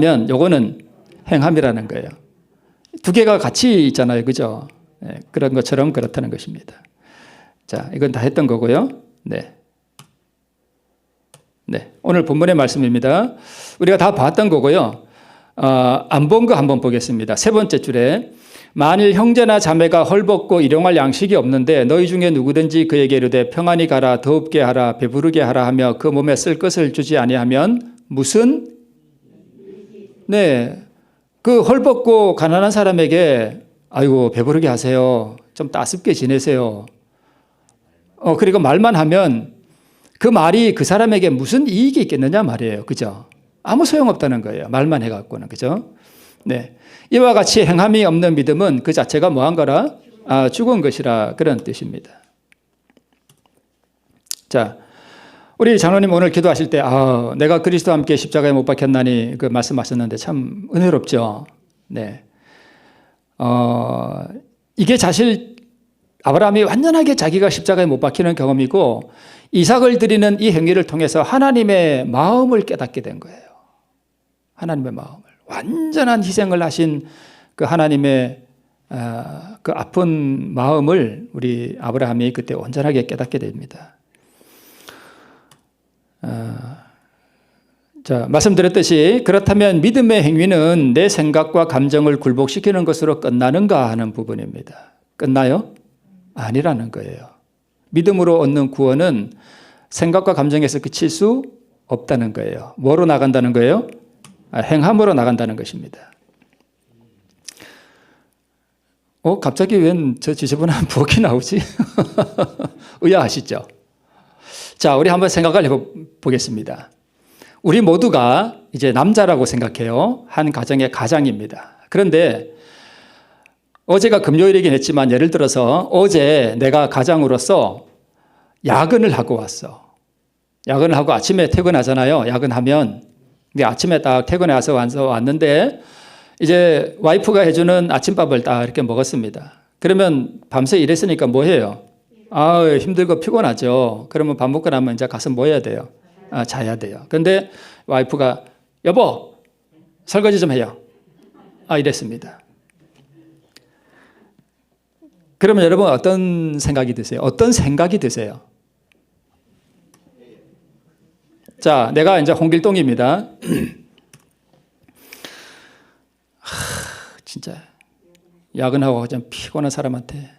요거는 행함이라는 거예요. 두 개가 같이 있잖아요. 그죠? 네, 그런 것처럼 그렇다는 것입니다. 자, 이건 다 했던 거고요. 네. 네. 오늘 본문의 말씀입니다. 우리가 다 봤던 거고요. 안 본 거 한번 보겠습니다. 세 번째 줄에 만일 형제나 자매가 헐벗고 일용할 양식이 없는데 너희 중에 누구든지 그에게 이르되 평안히 가라 더웁게 하라 배부르게 하라 하며 그 몸에 쓸 것을 주지 아니하면 무슨 네. 그 헐벗고 가난한 사람에게 아이고 배부르게 하세요. 좀 따숩게 지내세요. 그리고 말만 하면 그 말이 그 사람에게 무슨 이익이 있겠느냐 말이에요. 그죠? 아무 소용없다는 거예요. 말만 해갖고는. 그죠? 네. 이와 같이 행함이 없는 믿음은 그 자체가 뭐한 거라? 죽은 것이라 그런 뜻입니다. 자, 우리 장로님 오늘 기도하실 때 내가 그리스도와 함께 십자가에 못 박혔나니 그 말씀하셨는데 참 은혜롭죠. 네. 이게 사실 아브라함이 완전하게 자기가 십자가에 못 박히는 경험이고 이삭을 드리는 이 행위를 통해서 하나님의 마음을 깨닫게 된 거예요. 하나님의 마음을. 완전한 희생을 하신 그 하나님의 그 아픈 마음을 우리 아브라함이 그때 온전하게 깨닫게 됩니다. 자, 말씀드렸듯이 그렇다면 믿음의 행위는 내 생각과 감정을 굴복시키는 것으로 끝나는가 하는 부분입니다. 끝나요? 아니라는 거예요. 믿음으로 얻는 구원은 생각과 감정에서 그칠 수 없다는 거예요. 뭐로 나간다는 거예요? 행함으로 나간다는 것입니다. 갑자기 웬 저 지저분한 부엌이 나오지? 의아하시죠? 자, 우리 한번 생각을 해보겠습니다. 우리 모두가 이제 남자라고 생각해요. 한 가정의 가장입니다. 그런데 어제가 금요일이긴 했지만 예를 들어서 어제 내가 가장으로서 야근을 하고 왔어. 야근을 하고 아침에 퇴근하잖아요. 야근하면 아침에 딱 퇴근해 와서 왔는데 이제 와이프가 해주는 아침밥을 딱 이렇게 먹었습니다. 그러면 밤새 일했으니까 뭐 해요? 힘들고 피곤하죠. 그러면 밥 먹고 나면 이제 가서 뭐 해야 돼요? 자야 돼요. 근데 와이프가 여보 설거지 좀 해요. 이랬습니다. 그러면 여러분 어떤 생각이 드세요? 어떤 생각이 드세요? 자, 내가 이제 홍길동입니다. 진짜 야근하고 좀 피곤한 사람한테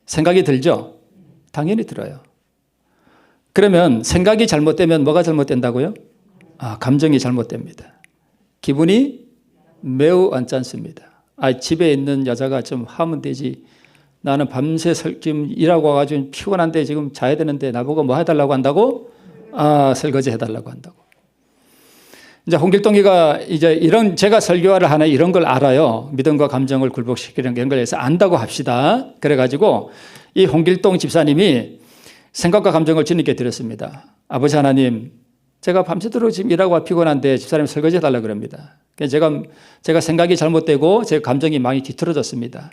생각이 들죠? 당연히 들어요. 그러면 생각이 잘못되면 뭐가 잘못된다고요? 감정이 잘못됩니다. 기분이 매우 언짢습니다. 집에 있는 여자가 좀 하면 되지. 나는 밤새 지금 일하고 와가지고 피곤한데 지금 자야 되는데 나보고 뭐 해달라고 한다고? 설거지 해달라고 한다고. 이제 홍길동이가 이제 제가 설교를 하나 이런 걸 알아요. 믿음과 감정을 굴복시키는 연결해서 안다고 합시다. 그래가지고 이 홍길동 집사님이 생각과 감정을 주님께 드렸습니다. 아버지 하나님, 제가 밤새도록 지금 일하고 피곤한데 집사님 설거지 해달라고 그럽니다. 제가 생각이 잘못되고 제 감정이 많이 뒤틀어졌습니다.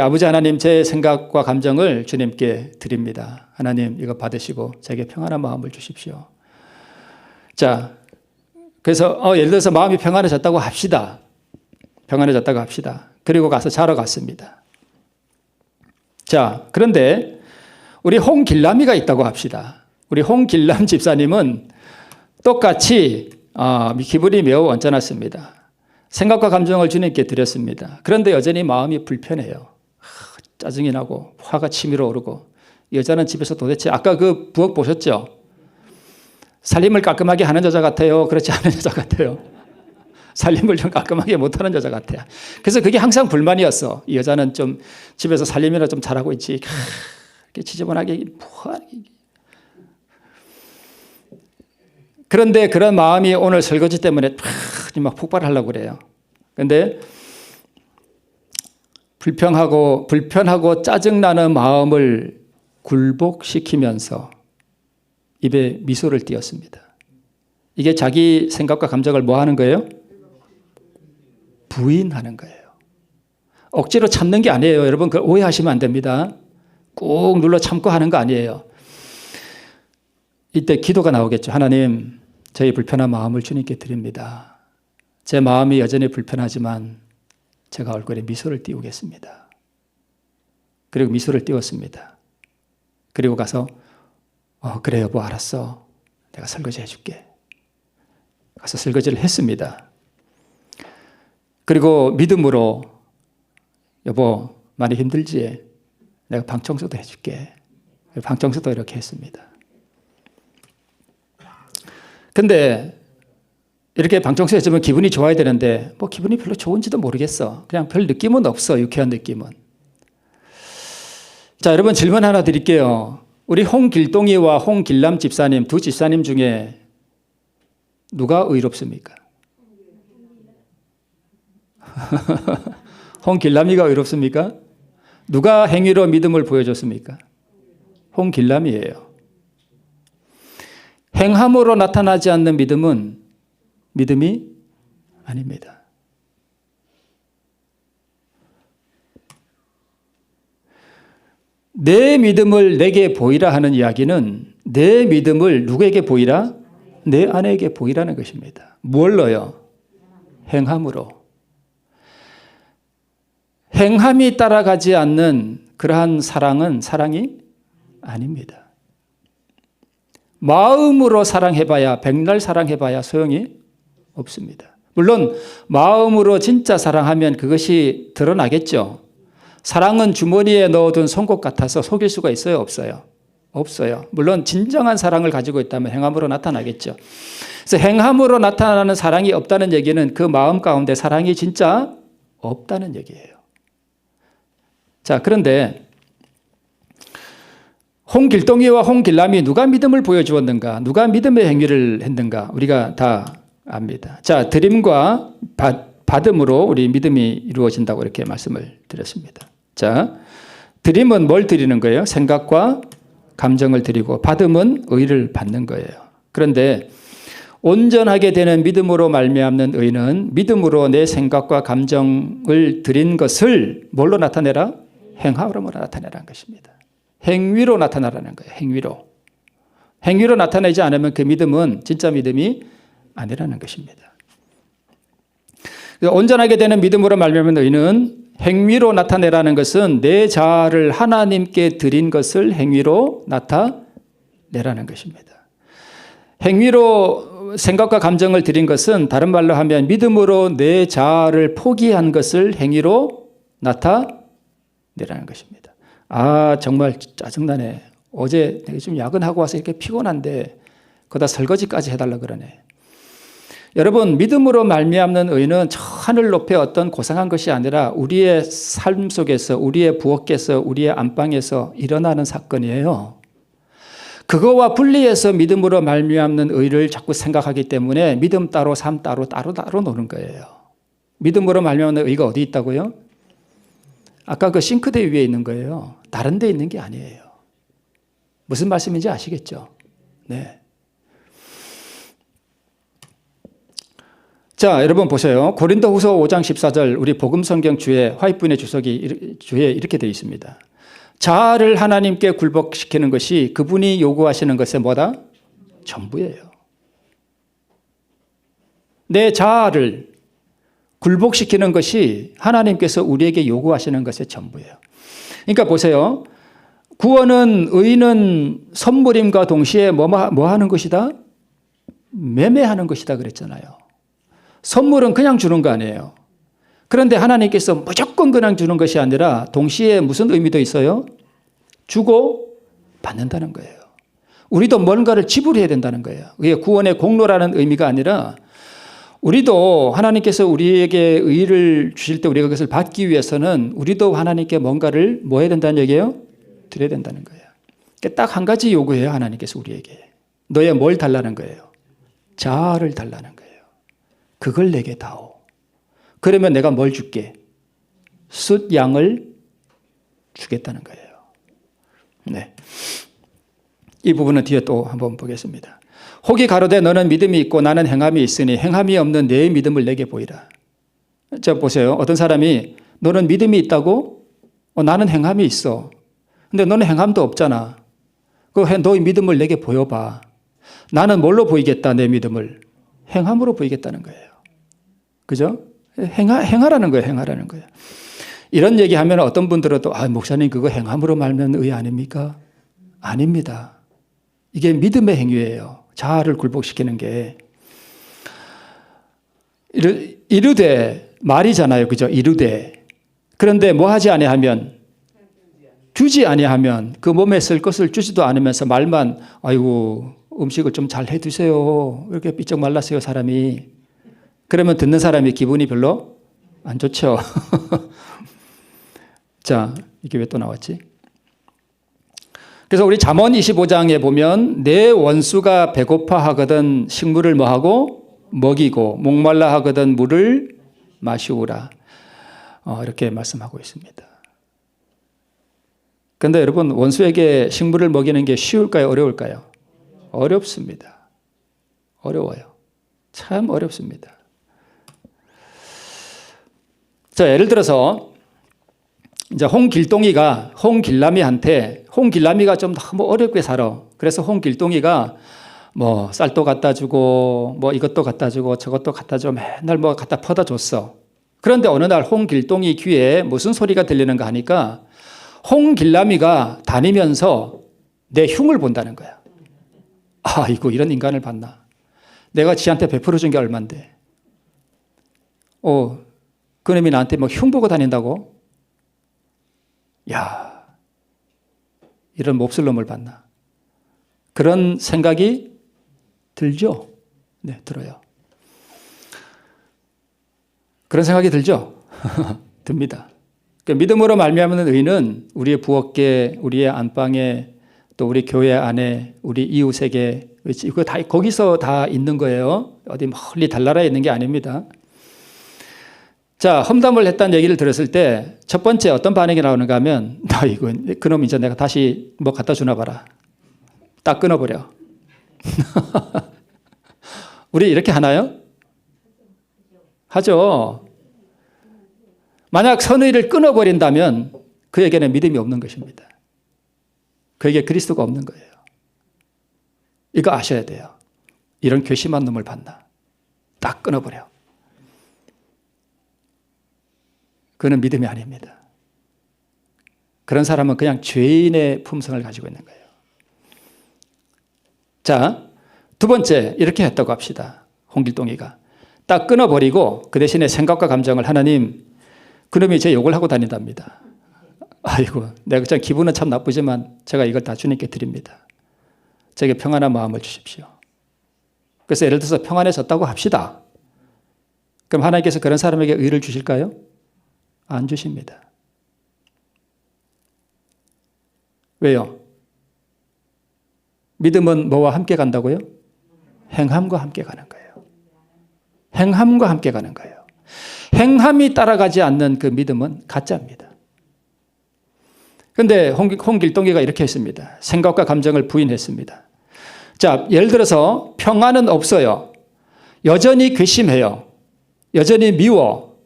아버지 하나님, 제 생각과 감정을 주님께 드립니다. 하나님 이거 받으시고 제게 평안한 마음을 주십시오. 자, 그래서 예를 들어서 마음이 평안해졌다고 합시다. 평안해졌다고 합시다. 그리고 가서 자러 갔습니다. 자, 그런데 우리 홍길남이가 있다고 합시다. 우리 홍길남 집사님은 똑같이 기분이 매우 언짢았습니다. 생각과 감정을 주님께 드렸습니다. 그런데 여전히 마음이 불편해요. 짜증이 나고 화가 치밀어 오르고 여자는 집에서 도대체 아까 그 부엌 보셨죠? 살림을 깔끔하게 하는 여자 같아요? 그렇지 않은 여자 같아요? 살림을 좀 깔끔하게 못하는 여자 같아요. 그래서 그게 항상 불만이었어. 이 여자는 좀 집에서 살림이나 좀 잘하고 있지. 이렇게 지저분하게. 그런데 그런 마음이 오늘 설거지 때문에 막 폭발하려고 그래요. 그런데 불편하고 짜증나는 마음을 굴복시키면서 입에 미소를 띄었습니다. 이게 자기 생각과 감정을 뭐 하는 거예요? 부인하는 거예요. 억지로 참는 게 아니에요. 여러분 그걸 오해하시면 안 됩니다. 꾹 눌러 참고 하는 거 아니에요. 이때 기도가 나오겠죠. 하나님, 저희 불편한 마음을 주님께 드립니다. 제 마음이 여전히 불편하지만 제가 얼굴에 미소를 띄우겠습니다. 그리고 미소를 띄웠습니다. 그리고 가서 그래 여보 알았어. 내가 설거지 해줄게. 가서 설거지를 했습니다. 그리고 믿음으로 여보 많이 힘들지? 내가 방 청소도 해줄게. 방 청소도 이렇게 했습니다. 근데 이렇게 방 청소 해주면 기분이 좋아야 되는데 뭐 기분이 별로 좋은지도 모르겠어. 그냥 별 느낌은 없어. 유쾌한 느낌은. 자, 여러분 질문 하나 드릴게요. 우리 홍길동이와 홍길남 집사님 두 집사님 중에 누가 의롭습니까? 홍길남이가 의롭습니까? 누가 행위로 믿음을 보여줬습니까? 홍길남이에요. 행함으로 나타나지 않는 믿음은 믿음이 아닙니다. 내 믿음을 내게 보이라 하는 이야기는 내 믿음을 누구에게 보이라? 내 아내에게 보이라는 것입니다. 뭘로요? 행함으로. 행함이 따라가지 않는 그러한 사랑은 사랑이 아닙니다. 마음으로 사랑해봐야 백날 사랑해봐야 소용이 없습니다. 물론 마음으로 진짜 사랑하면 그것이 드러나겠죠. 사랑은 주머니에 넣어둔 송곳 같아서 속일 수가 있어요? 없어요? 없어요. 물론 진정한 사랑을 가지고 있다면 행함으로 나타나겠죠. 그래서 행함으로 나타나는 사랑이 없다는 얘기는 그 마음 가운데 사랑이 진짜 없다는 얘기예요. 자, 그런데 홍길동이와 홍길남이 누가 믿음을 보여주었는가? 누가 믿음의 행위를 했는가? 우리가 다 압니다. 자, 드림과 받음으로 우리 믿음이 이루어진다고 이렇게 말씀을 드렸습니다. 자, 드림은 뭘 드리는 거예요? 생각과 감정을 드리고 받음은 의를 받는 거예요. 그런데 온전하게 되는 믿음으로 말미암는 의는 믿음으로 내 생각과 감정을 드린 것을 뭘로 나타내라? 행함으로 나타내라는 것입니다. 행위로 나타나라는 거예요. 행위로. 행위로 나타내지 않으면 그 믿음은 진짜 믿음이 아니라는 것입니다. 온전하게 되는 믿음으로 말미암은 의는 행위로 나타내라는 것은 내 자아를 하나님께 드린 것을 행위로 나타내라는 것입니다. 행위로 생각과 감정을 드린 것은 다른 말로 하면 믿음으로 내 자아를 포기한 것을 행위로 나타내라는 것입니다. 아, 정말 짜증나네. 어제 내가 좀 야근하고 와서 이렇게 피곤한데 거기다 설거지까지 해달라 그러네. 여러분, 믿음으로 말미암는 의는 저 하늘 높이 어떤 고상한 것이 아니라 우리의 삶 속에서, 우리의 부엌에서, 우리의 안방에서 일어나는 사건이에요. 그거와 분리해서 믿음으로 말미암는 의를 자꾸 생각하기 때문에 믿음 따로 삶 따로 노는 거예요. 믿음으로 말미암는 의가 어디 있다고요? 아까 그 싱크대 위에 있는 거예요. 다른 데 있는 게 아니에요. 무슨 말씀인지 아시겠죠? 네. 자, 여러분 보세요. 고린도후서 5장 14절 우리 복음성경 주에 화이트본의 주에 이렇게 되어 있습니다. 자아를 하나님께 굴복시키는 것이 그분이 요구하시는 것의 뭐다? 전부예요. 내 자아를 굴복시키는 것이 하나님께서 우리에게 요구하시는 것의 전부예요. 그러니까 보세요. 구원은 의는 선물임과 동시에 뭐 하는 것이다? 매매하는 것이다 그랬잖아요. 선물은 그냥 주는 거 아니에요. 그런데 하나님께서 무조건 그냥 주는 것이 아니라 동시에 무슨 의미도 있어요? 주고 받는다는 거예요. 우리도 뭔가를 지불해야 된다는 거예요. 그게 구원의 공로라는 의미가 아니라 우리도 하나님께서 우리에게 의를 주실 때 우리가 그것을 받기 위해서는 우리도 하나님께 뭔가를 뭐 해야 된다는 얘기예요? 드려야 된다는 거예요. 딱 한 가지 요구해요. 하나님께서 우리에게. 너의 뭘 달라는 거예요? 자아를 달라는 거예요. 그걸 내게 다오. 그러면 내가 뭘 줄게? 숫 양을 주겠다는 거예요. 네. 이 부분은 뒤에 또 한번 보겠습니다. 혹이 가로되 너는 믿음이 있고 나는 행함이 있으니 행함이 없는 내 믿음을 내게 보이라. 자, 보세요. 어떤 사람이 너는 믿음이 있다고? 나는 행함이 있어. 근데 너는 행함도 없잖아. 너의 믿음을 내게 보여봐. 나는 뭘로 보이겠다, 내 믿음을? 행함으로 보이겠다는 거예요. 그죠? 행하라는 거예요. 행하라는 거예요. 이런 얘기하면 어떤 분들은 또 목사님 그거 행함으로 말면 의 아닙니까? 아닙니다. 이게 믿음의 행위예요. 자아를 굴복시키는 게. 이르되 말이잖아요. 그죠? 이르되. 그런데 뭐 하지 아니하면 주지 아니하면 그 몸에 쓸 것을 주지도 않으면서 말만 아이고 음식을 좀 잘 해두세요. 이렇게 삐쩍 말랐어요 사람이. 그러면 듣는 사람이 기분이 별로 안 좋죠. 자, 이게 왜 또 나왔지? 그래서 우리 잠언 25장에 보면 내 원수가 배고파 하거든 식물을 뭐하고 먹이고 목말라 하거든 물을 마시우라. 이렇게 말씀하고 있습니다. 그런데 여러분 원수에게 식물을 먹이는 게 쉬울까요? 어려울까요? 어렵습니다. 어려워요. 참 어렵습니다. 자, 예를 들어서 이제 홍길동이가 홍길남이가 좀 너무 어렵게 살아. 그래서 홍길동이가 뭐 쌀도 갖다 주고 뭐 이것도 갖다 주고 저것도 갖다 주고 맨날 뭐 갖다 퍼다 줬어. 그런데 어느 날 홍길동이 귀에 무슨 소리가 들리는가 하니까 홍길남이가 다니면서 내 흉을 본다는 거야. 아이고 이런 인간을 봤나. 내가 지한테 베풀어 준 게 얼만데. 그놈이 나한테 뭐 흉 보고 다닌다고? 야, 이런 몹쓸 놈을 봤나. 그런 생각이 들죠? 네, 들어요. 그런 생각이 들죠? 듭니다. 그러니까 믿음으로 말미암는 의는 우리의 부엌에, 우리의 안방에, 또 우리 교회 안에, 우리 이웃에게 이거 다 거기서 다 있는 거예요. 어디 멀리 달나라에 있는 게 아닙니다. 자, 험담을 했다는 얘기를 들었을 때 첫 번째 어떤 반응이 나오는가 하면 이거 그놈 이제 내가 다시 뭐 갖다 주나 봐라. 딱 끊어버려. 우리 이렇게 하나요? 하죠. 만약 선의를 끊어버린다면 그에게는 믿음이 없는 것입니다. 그에게 그리스도가 없는 거예요. 이거 아셔야 돼요. 이런 괘씸한 놈을 봤나. 딱 끊어버려. 그는 믿음이 아닙니다. 그런 사람은 그냥 죄인의 품성을 가지고 있는 거예요. 자, 두 번째 이렇게 했다고 합시다. 홍길동이가. 딱 끊어버리고 그 대신에 생각과 감정을 하나님 그놈이 제 욕을 하고 다닌답니다. 아이고 내가 참 기분은 참 나쁘지만 제가 이걸 다 주님께 드립니다. 제게 평안한 마음을 주십시오. 그래서 예를 들어서 평안해졌다고 합시다. 그럼 하나님께서 그런 사람에게 의를 주실까요? 안 주십니다. 왜요? 믿음은 뭐와 함께 간다고요? 행함과 함께 가는 거예요. 행함과 함께 가는 거예요. 행함이 따라가지 않는 그 믿음은 가짜입니다. 그런데 홍길동이가 이렇게 했습니다. 생각과 감정을 부인했습니다. 자, 예를 들어서 평안은 없어요. 여전히 괘씸해요. 여전히 미워.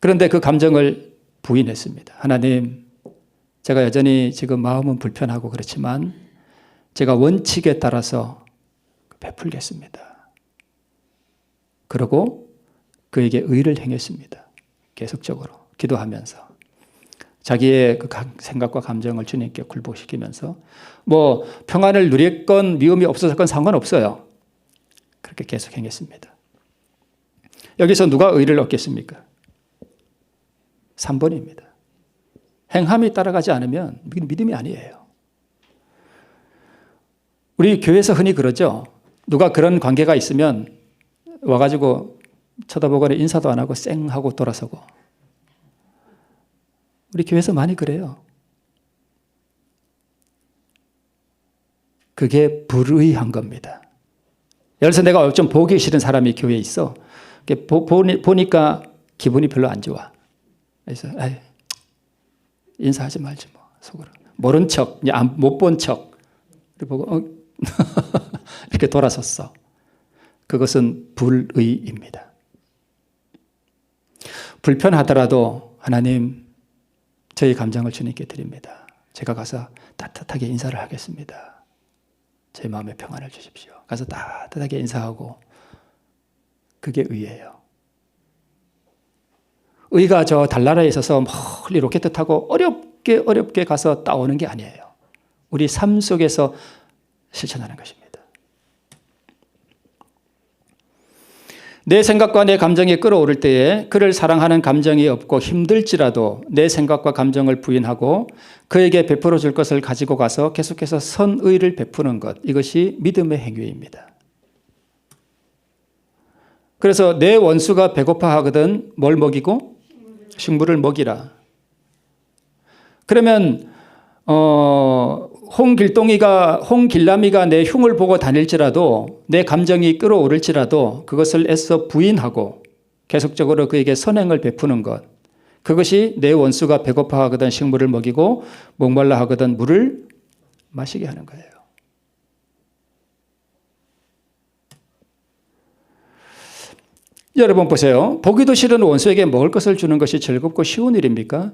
그런데 그 감정을 부인했습니다. 하나님, 제가 여전히 지금 마음은 불편하고 그렇지만 제가 원칙에 따라서 베풀겠습니다. 그러고 그에게 의를 행했습니다. 계속적으로 기도하면서 자기의 그 생각과 감정을 주님께 굴복시키면서 뭐 평안을 누렸건 미움이 없었건 상관없어요. 그렇게 계속 행했습니다. 여기서 누가 의를 얻겠습니까? 3번입니다. 행함이 따라가지 않으면 믿음이 아니에요. 우리 교회에서 흔히 그러죠. 누가 그런 관계가 있으면 와가지고 쳐다보거나 인사도 안 하고 쌩 하고 돌아서고. 우리 교회에서 많이 그래요. 그게 불의한 겁니다. 예를 들어서 내가 좀 보기 싫은 사람이 교회에 있어. 보니까 기분이 별로 안 좋아. 그래서 인사하지 말지 뭐 속으로. 모른 척, 못 본 척. 보고 이렇게 돌아섰어. 그것은 불의입니다. 불편하더라도 하나님 저희 감정을 주님께 드립니다. 제가 가서 따뜻하게 인사를 하겠습니다. 제 마음에 평안을 주십시오. 가서 따뜻하게 인사하고 그게 의예요. 의가 저 달나라에 있어서 멀리 로켓 타고 어렵게 가서 따오는 게 아니에요. 우리 삶 속에서 실천하는 것입니다. 내 생각과 내 감정이 끌어오를 때에 그를 사랑하는 감정이 없고 힘들지라도 내 생각과 감정을 부인하고 그에게 베풀어 줄 것을 가지고 가서 계속해서 선의를 베푸는 것, 이것이 믿음의 행위입니다. 그래서 내 원수가 배고파하거든 뭘 먹이고? 식물을 먹이라. 그러면 홍길라미가 내 흉을 보고 다닐지라도 내 감정이 끌어오를지라도 그것을 애써 부인하고 계속적으로 그에게 선행을 베푸는 것, 그것이 내 원수가 배고파하거든 식물을 먹이고 목말라 하거든 물을 마시게 하는 거예요. 여러분 보세요. 보기도 싫은 원수에게 먹을 것을 주는 것이 즐겁고 쉬운 일입니까?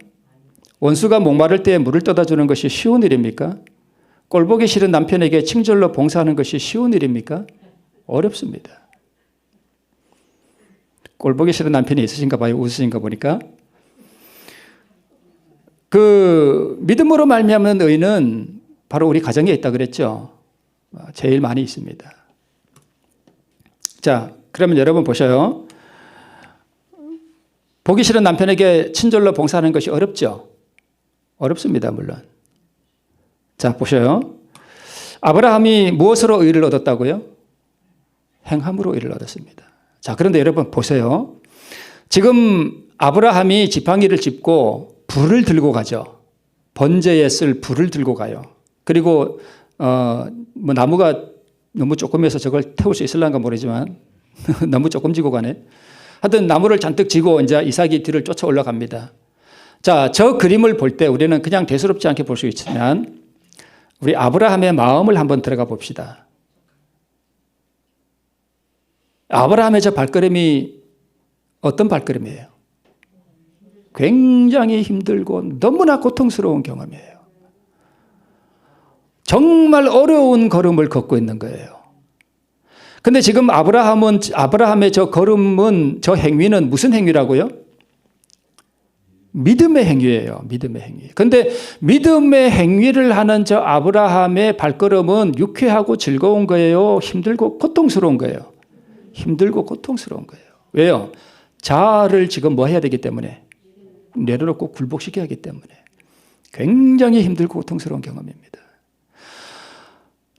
원수가 목마를 때 물을 떠다 주는 것이 쉬운 일입니까? 꼴보기 싫은 남편에게 친절로 봉사하는 것이 쉬운 일입니까? 어렵습니다. 꼴보기 싫은 남편이 있으신가 봐요. 웃으신가 보니까. 그 믿음으로 말미암는 의는 바로 우리 가정에 있다 그랬죠. 제일 많이 있습니다. 자, 그러면 여러분 보셔요. 보기 싫은 남편에게 친절로 봉사하는 것이 어렵죠? 어렵습니다, 물론. 자, 보셔요. 아브라함이 무엇으로 의를 얻었다고요? 행함으로 의를 얻었습니다. 자, 그런데 여러분 보세요. 지금 아브라함이 지팡이를 짚고 불을 들고 가죠. 번제에 쓸 불을 들고 가요. 그리고 뭐 나무가 너무 조금해서 저걸 태울 수 있을란가 모르지만 너무 조금 지고 가네. 하여튼 나무를 잔뜩 지고 이제 이삭이 뒤를 쫓아 올라갑니다. 자, 저 그림을 볼 때 우리는 그냥 대수롭지 않게 볼 수 있지만 우리 아브라함의 마음을 한번 들어가 봅시다. 아브라함의 저 발걸음이 어떤 발걸음이에요? 굉장히 힘들고 너무나 고통스러운 경험이에요. 정말 어려운 걸음을 걷고 있는 거예요. 근데 지금 아브라함의 저 걸음은, 저 행위는 무슨 행위라고요? 믿음의 행위예요. 믿음의 행위. 근데 믿음의 행위를 하는 저 아브라함의 발걸음은 유쾌하고 즐거운 거예요? 힘들고 고통스러운 거예요? 힘들고 고통스러운 거예요. 왜요? 자아를 지금 뭐 해야 되기 때문에? 내려놓고 굴복시켜야 하기 때문에. 굉장히 힘들고 고통스러운 경험입니다.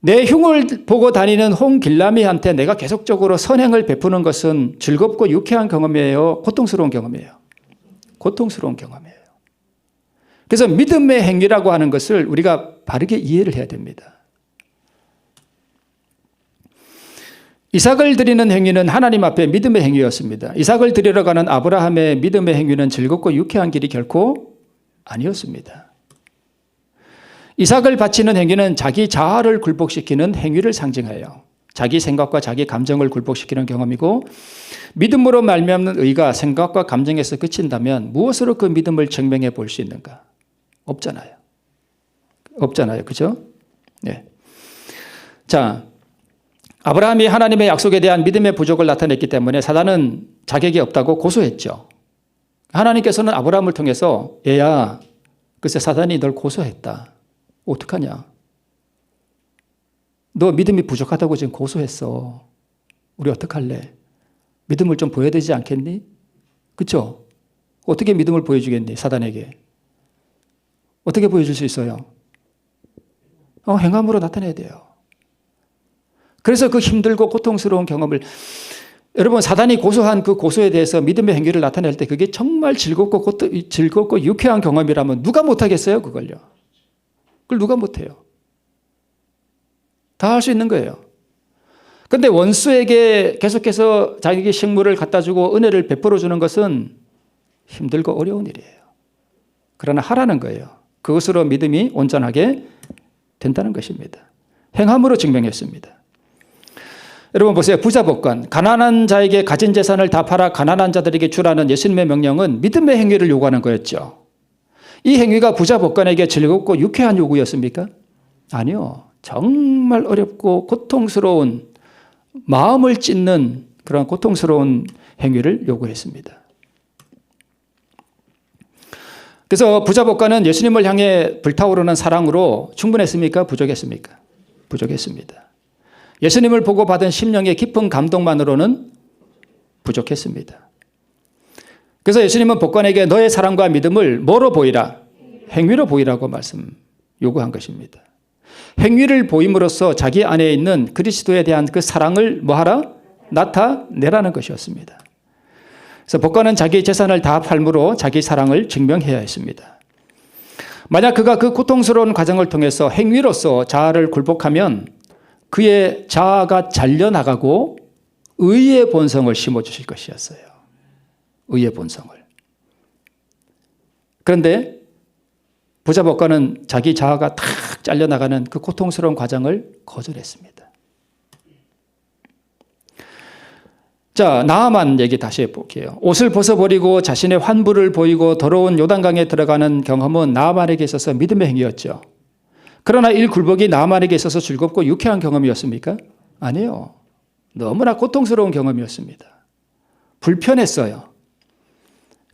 내 흉을 보고 다니는 홍길라미한테 내가 계속적으로 선행을 베푸는 것은 즐겁고 유쾌한 경험이에요? 고통스러운 경험이에요? 고통스러운 경험이에요. 그래서 믿음의 행위라고 하는 것을 우리가 바르게 이해를 해야 됩니다. 이삭을 드리는 행위는 하나님 앞에 믿음의 행위였습니다. 이삭을 드리러 가는 아브라함의 믿음의 행위는 즐겁고 유쾌한 길이 결코 아니었습니다. 이삭을 바치는 행위는 자기 자아를 굴복시키는 행위를 상징해요. 자기 생각과 자기 감정을 굴복시키는 경험이고, 믿음으로 말미암는 의가 생각과 감정에서 그친다면 무엇으로 그 믿음을 증명해 볼 수 있는가? 없잖아요. 없잖아요. 그죠? 네. 자, 아브라함이 하나님의 약속에 대한 믿음의 부족을 나타냈기 때문에 사단은 자격이 없다고 고소했죠. 하나님께서는 아브라함을 통해서 얘야, 글쎄 사단이 널 고소했다. 어떡하냐? 너 믿음이 부족하다고 지금 고소했어. 우리 어떡할래? 믿음을 좀 보여야 되지 않겠니? 그렇죠? 어떻게 믿음을 보여주겠니? 사단에게. 어떻게 보여줄 수 있어요? 행함으로 나타내야 돼요. 그래서 그 힘들고 고통스러운 경험을, 여러분 사단이 고소한 그 고소에 대해서 믿음의 행위를 나타낼 때 그게 정말 즐겁고 유쾌한 경험이라면 누가 못하겠어요? 그걸요. 그걸 누가 못해요? 다 할 수 있는 거예요. 그런데 원수에게 계속해서 자기에게 식물을 갖다 주고 은혜를 베풀어 주는 것은 힘들고 어려운 일이에요. 그러나 하라는 거예요. 그것으로 믿음이 온전하게 된다는 것입니다. 행함으로 증명했습니다. 여러분 보세요. 부자 복권. 가난한 자에게 가진 재산을 다 팔아 가난한 자들에게 주라는 예수님의 명령은 믿음의 행위를 요구하는 거였죠. 이 행위가 부자 복권에게 즐겁고 유쾌한 요구였습니까? 아니요. 정말 어렵고 고통스러운, 마음을 찢는 그런 고통스러운 행위를 요구했습니다. 그래서 부자 법관은 예수님을 향해 불타오르는 사랑으로 충분했습니까? 부족했습니까? 부족했습니다. 예수님을 보고 받은 심령의 깊은 감동만으로는 부족했습니다. 그래서 예수님은 법관에게 너의 사랑과 믿음을 뭐로 보이라? 행위로 보이라고 요구한 것입니다. 행위를 보임으로써 자기 안에 있는 그리스도에 대한 그 사랑을 뭐하라? 나타내라는 것이었습니다. 그래서 법관은 자기 재산을 다 팔므로 자기 사랑을 증명해야 했습니다. 만약 그가 그 고통스러운 과정을 통해서 행위로서 자아를 굴복하면 그의 자아가 잘려나가고 의의 본성을 심어주실 것이었어요. 의의 본성을. 그런데 부자 법관은 자기 자아가 탁 잘려나가는 그 고통스러운 과정을 거절했습니다. 자, 나아만 얘기 다시 해볼게요. 옷을 벗어버리고 자신의 환부를 보이고 더러운 요단강에 들어가는 경험은 나아만에게 있어서 믿음의 행위였죠. 그러나 이 굴복이 나아만에게 있어서 즐겁고 유쾌한 경험이었습니까? 아니요. 너무나 고통스러운 경험이었습니다. 불편했어요.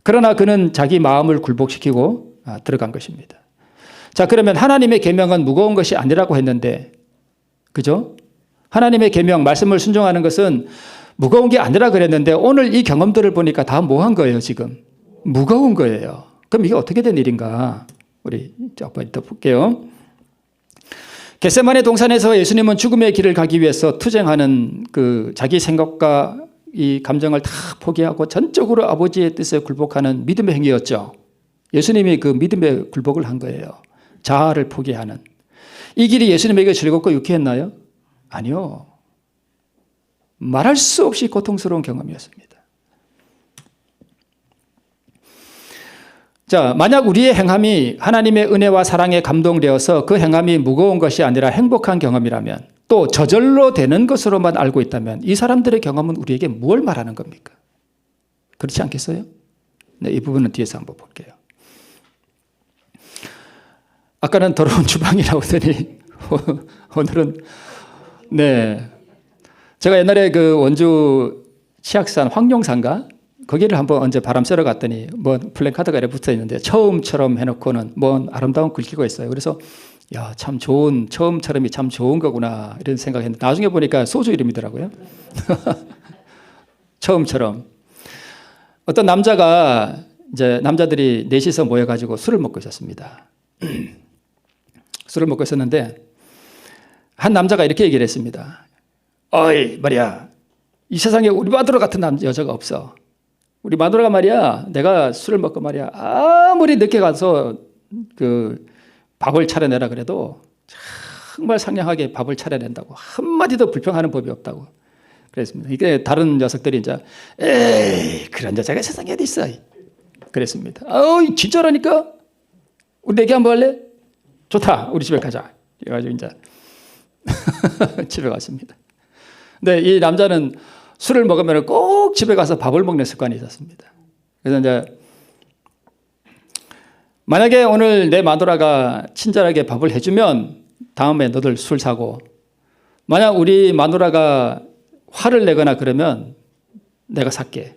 그러나 그는 자기 마음을 굴복시키고 들어간 것입니다. 자, 그러면 하나님의 계명은 무거운 것이 아니라고 했는데, 그죠? 하나님의 계명, 말씀을 순종하는 것은 무거운 게 아니라 그랬는데 오늘 이 경험들을 보니까 다 뭐 한 거예요, 지금? 무거운 거예요. 그럼 이게 어떻게 된 일인가? 우리 조금 더 볼게요. 겟세마네 동산에서 예수님은 죽음의 길을 가기 위해서 투쟁하는 그 자기 생각과 이 감정을 다 포기하고 전적으로 아버지의 뜻에 굴복하는 믿음의 행위였죠. 예수님이 그 믿음의 굴복을 한 거예요. 자아를 포기하는. 이 길이 예수님에게 즐겁고 유쾌했나요? 아니요. 말할 수 없이 고통스러운 경험이었습니다. 자, 만약 우리의 행함이 하나님의 은혜와 사랑에 감동되어서 그 행함이 무거운 것이 아니라 행복한 경험이라면 또 저절로 되는 것으로만 알고 있다면 이 사람들의 경험은 우리에게 뭘 말하는 겁니까? 그렇지 않겠어요? 네, 이 부분은 뒤에서 한번 볼게요. 아까는 더러운 주방이라고 하더니 오늘은 네, 제가 옛날에 그 원주 치악산 황룡산가 거기를 한번 언제 바람 쐬러 갔더니 뭐 플랜카드가 이렇게 붙어 있는데 처음처럼 해놓고는 뭐 아름다운 글귀가 있어요. 그래서 야, 참 좋은, 처음처럼이 참 좋은 거구나 이런 생각했는데 나중에 보니까 소주 이름이더라고요. 처음처럼. 어떤 남자가 이제 남자들이 넷이서 모여가지고 술을 먹고 있었습니다. 술을 먹고 있었는데 한 남자가 이렇게 얘기를 했습니다. 어이 말이야, 이 세상에 우리 마누라 같은 여자가 없어. 우리 마누라가 말이야, 내가 술을 먹고 말이야 아무리 늦게 가서 그 밥을 차려내라 그래도 정말 상냥하게 밥을 차려낸다고, 한마디도 불평하는 법이 없다고 그랬습니다. 이게 다른 녀석들이 이제 에이 그런 여자가 세상에 어디 있어 그랬습니다. 아우 진짜라니까, 우리 내기 한번 할래? 좋다, 우리 집에 가자. 그래가지고 이제 집에 갔습니다. 근데 이 남자는 술을 먹으면 꼭 집에 가서 밥을 먹는 습관이 있었습니다. 그래서 이제 만약에 오늘 내 마누라가 친절하게 밥을 해주면 다음에 너들 술 사고, 만약 우리 마누라가 화를 내거나 그러면 내가 살게.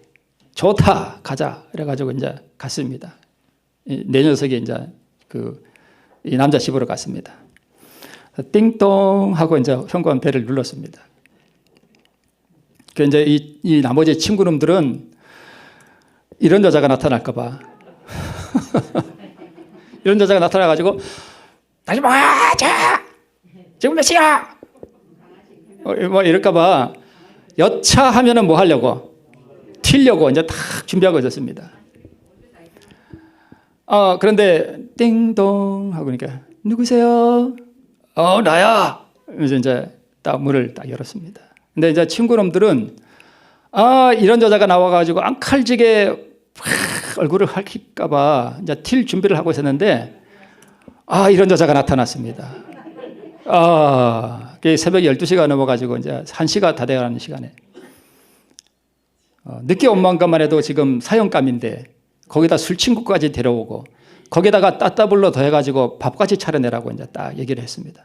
좋다, 가자. 그래가지고 이제 갔습니다. 내 녀석이 이제 이 남자 집으로 갔습니다. 띵동 하고 이제 현관 벨을 눌렀습니다. 그 이제 이 나머지 친구놈들은 이런 여자가 나타날까봐 이런 여자가 나타나가지고 다시 뭐하자 지금 몇 시야 뭐 이럴까봐 여차하면은 뭐 하려고 튀려고 이제 딱 준비하고 있었습니다. 그런데 띵동 하고 그러니까 누구세요? 나야. 그래서 이제 딱 문을 딱 열었습니다. 근데 이제 친구놈들은 이런 여자가 나와가지고 앙칼지게 얼굴을 핥힐까봐 이제 튈 준비를 하고 있었는데 이런 여자가 나타났습니다. 새벽 12시가 넘어가지고 이제 1시가 다 돼가는 시간에 늦게 온 것만 해도 지금 사형감인데 거기다 술 친구까지 데려오고 거기다가 따따블로 더해가지고 밥까지 차려내라고 이제 딱 얘기를 했습니다.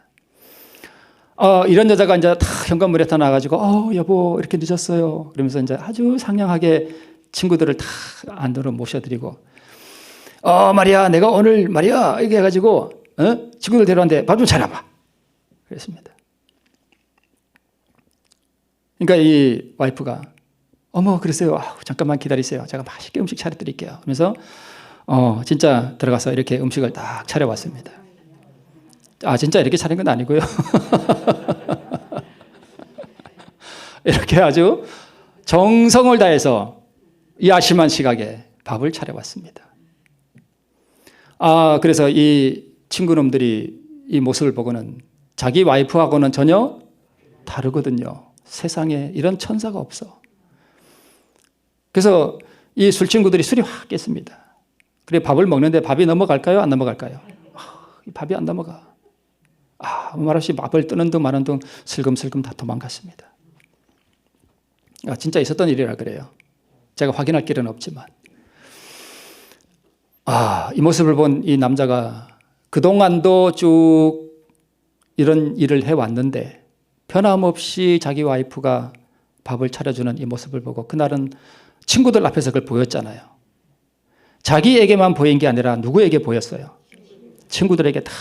이런 여자가 이제 다 현관문에 나가지고 여보 이렇게 늦었어요. 그러면서 이제 아주 상냥하게 친구들을 다 안으로 모셔드리고 마리아, 내가 오늘 말이야 이렇게 해가지고 친구들 데려왔는데 밥 좀 차려봐. 그랬습니다. 그러니까 이 와이프가 어머 그러세요. 잠깐만 기다리세요. 제가 맛있게 음식 차려드릴게요. 그래서 진짜 들어가서 이렇게 음식을 딱 차려왔습니다. 진짜 이렇게 차린 건 아니고요. 이렇게 아주 정성을 다해서 이 아침한 시각에 밥을 차려왔습니다. 그래서 이 친구놈들이 이 모습을 보고는 자기 와이프하고는 전혀 다르거든요. 세상에 이런 천사가 없어. 그래서 이 술 친구들이 술이 확 깼습니다. 그래 밥을 먹는데 밥이 넘어갈까요? 안 넘어갈까요? 밥이 안 넘어가. 아무 말 없이 밥을 뜨는 둥 마는 둥 슬금슬금 다 도망갔습니다. 진짜 있었던 일이라 그래요. 제가 확인할 길은 없지만. 이 모습을 본 이 남자가 그동안도 쭉 이런 일을 해왔는데 변함없이 자기 와이프가 밥을 차려주는 이 모습을 보고 그날은 친구들 앞에서 그걸 보였잖아요. 자기에게만 보인 게 아니라 누구에게 보였어요? 친구들에게 다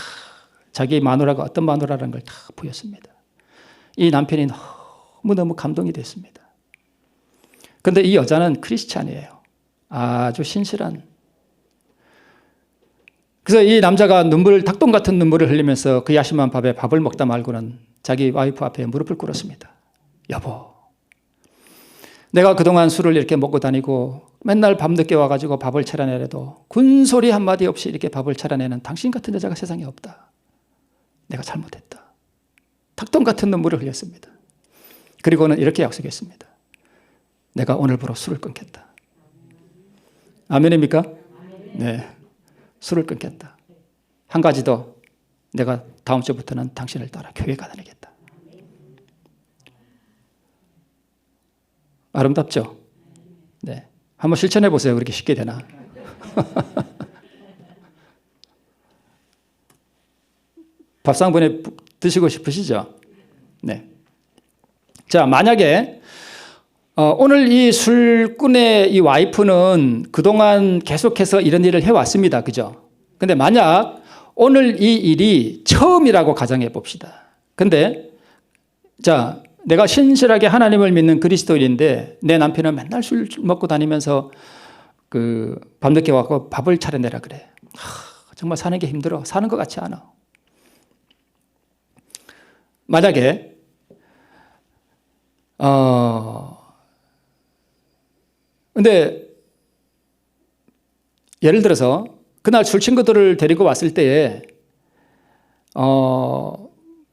자기 마누라가 어떤 마누라라는 걸 다 보였습니다. 이 남편이 너무너무 감동이 됐습니다. 그런데 이 여자는 크리스찬이에요. 아주 신실한. 그래서 이 남자가 닭똥 같은 눈물을 흘리면서 그 야심한 밥에 밥을 먹다 말고는 자기 와이프 앞에 무릎을 꿇었습니다. 여보, 내가 그동안 술을 이렇게 먹고 다니고 맨날 밤늦게 와가지고 밥을 차려내려도 군소리 한마디 없이 이렇게 밥을 차려내는 당신 같은 여자가 세상에 없다. 내가 잘못했다. 닭똥 같은 눈물을 흘렸습니다. 그리고는 이렇게 약속했습니다. 내가 오늘부로 술을 끊겠다. 아멘입니까? 네. 술을 끊겠다. 한 가지 더, 내가 다음 주부터는 당신을 따라 교회 다니겠다. 아름답죠? 네. 한번 실천해 보세요. 그렇게 쉽게 되나? 밥상번에 드시고 싶으시죠? 네. 자, 만약에 오늘 이 술꾼의 이 와이프는 그동안 계속해서 이런 일을 해왔습니다. 그죠? 근데 만약 오늘 이 일이 처음이라고 가정해 봅시다. 근데 자, 내가 신실하게 하나님을 믿는 그리스도인인데 내 남편은 맨날 술 먹고 다니면서 밤늦게 와서 밥을 차려내라 그래. 정말 사는 게 힘들어. 사는 것 같지 않아. 만약에 근데 예를 들어서 그날 술 친구들을 데리고 왔을 때에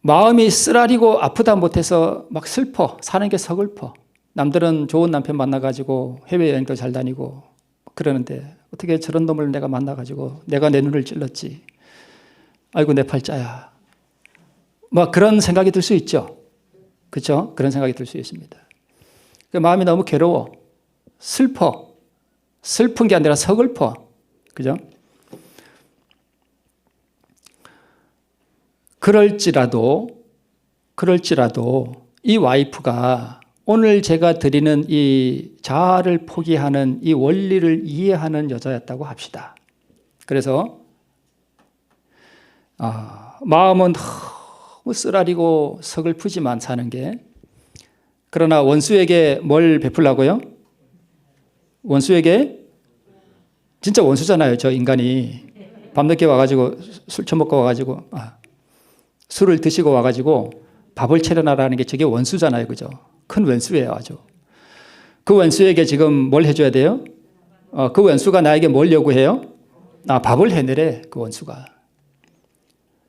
마음이 쓰라리고 아프다 못해서 막 슬퍼. 사는 게 서글퍼. 남들은 좋은 남편 만나가지고 해외여행도 잘 다니고 그러는데 어떻게 저런 놈을 내가 만나가지고 내가 내 눈을 찔렀지. 아이고 내 팔자야. 뭐 그런 생각이 들 수 있죠. 그렇죠? 그런 생각이 들 수 있습니다. 마음이 너무 괴로워. 슬퍼. 슬픈 게 아니라 서글퍼. 그죠? 그럴지라도 이 와이프가 오늘 제가 드리는 이 자아를 포기하는 이 원리를 이해하는 여자였다고 합시다. 그래서 마음은 너무 쓰라리고 서글프지만 사는 게, 그러나 원수에게 뭘 베풀라고요? 원수에게, 진짜 원수잖아요. 저 인간이 밤늦게 와가지고 술 처먹고 와가지고 술을 드시고 와가지고 밥을 차려놔라는 게 저게 원수잖아요. 그죠? 큰 원수예요. 아주. 그 원수에게 지금 뭘 해줘야 돼요? 그 원수가 나에게 뭘 요구해요? 밥을 해내래. 그 원수가.